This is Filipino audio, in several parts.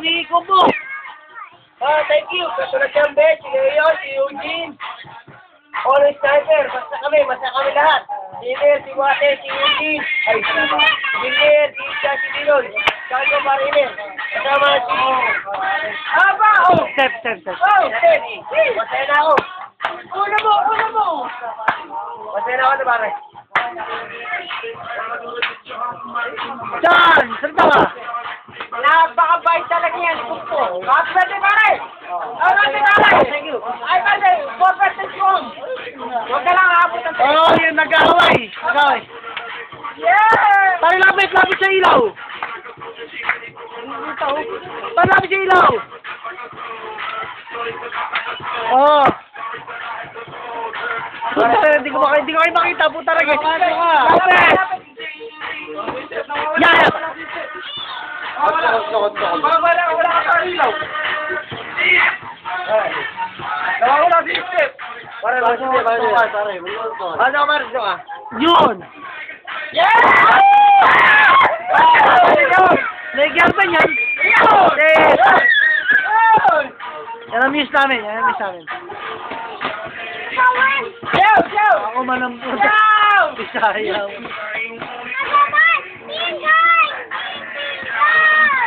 ni Kubo. Thank you. Kasunod siyang bet, si Leon, si Eugene. All sniper, basta kami lahat. Si Iner, si Wate, si Eugene. Ay, salamat. Si Iner, si Isha, si Dinon. Sago Mariner. Kasama si... Aba! Oh! Step. Oh! Step! Masaya na ako. Una mo! Masaya na ako na pare. Saan? Saan ka? Napakabait talaga yan, Kupo. Happy birthday, pare! Happy birthday, pare! Thank you. Ay, pare, 4% strong. Huwag ka lang aabot ang tayo. Oo, yun, nag-away. Yeah! Pare, lapit sa ilaw. Pare, lapit sa ilaw. Oo. Hindi ko kayo makita, puta rin. Lapit! Yan! Wala ka sa ilaw. Wala si Step. Pare. Ano ka? Yun! Yeah! Nag-girlfriend yan? Yan ang miss namin. Joe! Ako man ang puta. Joe! Bisayaw.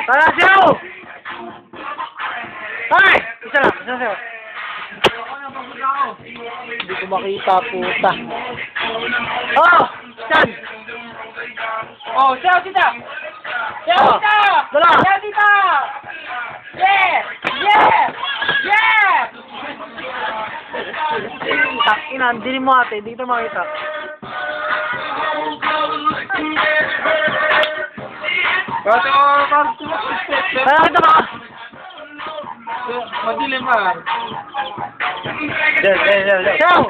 Tara, Joe! Tay! Isa lang. Hindi ko makita, puta. Oh! Saan? Oh, Joe, kita! Oh, dala! Joe, kita! Yeah! Ina, hindi mo ate. Hindi kita makita. Kaya kita ba? Madilim ba? Ciao!